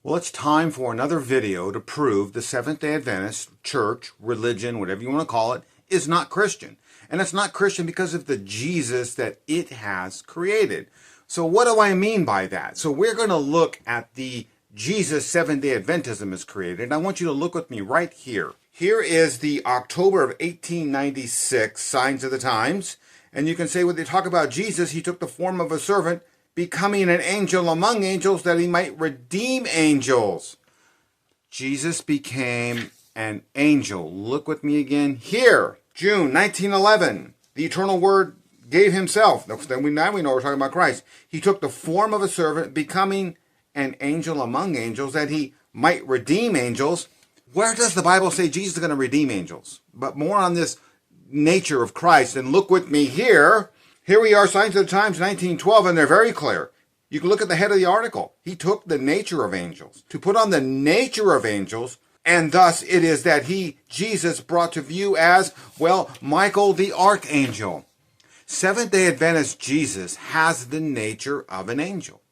Well, it's time for another video to prove the Seventh-day Adventist church, religion, whatever you want to call it, is not Christian. And it's not Christian because of the Jesus that it has created. So what do I mean by that? So we're going to look at the Jesus Seventh-day Adventism is created. And I want you to look with me right here. Here is the October of 1896 Signs of the Times. And you can say when they talk about Jesus, he took the form of a servant, becoming an angel among angels that he might redeem angels. Jesus became an angel. Look with me again here. June 1911. The eternal word gave himself. Now we know we're talking about Christ. He took the form of a servant, becoming an angel among angels that he might redeem angels. Where does the Bible say Jesus is going to redeem angels? But more on this nature of Christ. And look with me here. Here we are, Signs of the Times, 1912, and they're very clear. You can look at the head of the article. He took the nature of angels. To put on the nature of angels, and thus it is that Jesus, brought to view as, well, Michael the archangel. Seventh-day Adventist Jesus has the nature of an angel.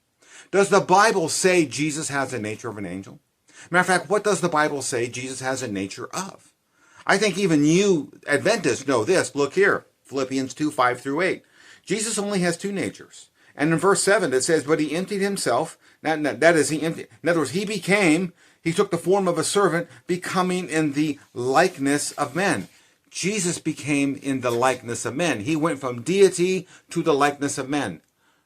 Does the Bible say Jesus has the nature of an angel? Matter of fact, what does the Bible say Jesus has a nature of? I think even you Adventists know this. Look here, Philippians 2, 5 through 8. Jesus only has two natures. And in verse 7 it says, but he emptied himself. In other words, he took the form of a servant, becoming in the likeness of men. Jesus became in the likeness of men. He went from deity to the likeness of men.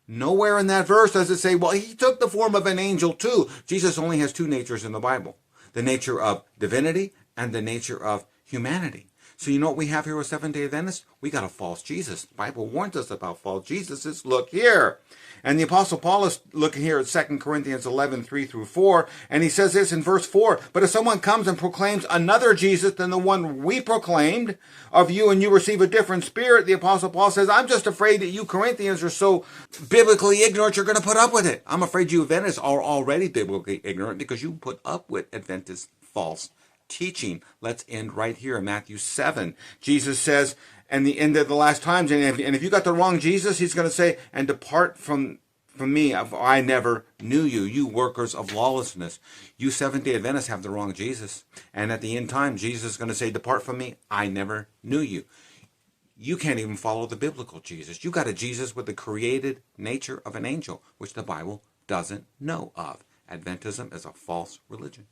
Nowhere in that verse does it say, well, he took the form of an angel too. Jesus only has two natures in the Bible. The nature of divinity and the nature of humanity. So you know what we have here with Seventh-day Adventists? We got a false Jesus. The Bible warns us about false Jesuses. Look here. And the Apostle Paul is looking here at 2 Corinthians 11, 3 through 4. And he says this in verse 4. But if someone comes and proclaims another Jesus than the one we proclaimed of you, and you receive a different spirit, the Apostle Paul says, I'm just afraid that you Corinthians are so biblically ignorant you're going to put up with it. I'm afraid you Adventists are already biblically ignorant because you put up with Adventist false teaching. Let's end right here in Matthew 7. Jesus says, and the end of the last times, and if you got the wrong Jesus, he's going to say, and depart from me, I never knew you, you workers of lawlessness. You Seventh-day Adventists have the wrong Jesus. And at the end time, Jesus is going to say, depart from me, I never knew you. You can't even follow the biblical Jesus. You got a Jesus with the created nature of an angel, which the Bible doesn't know of. Adventism is a false religion.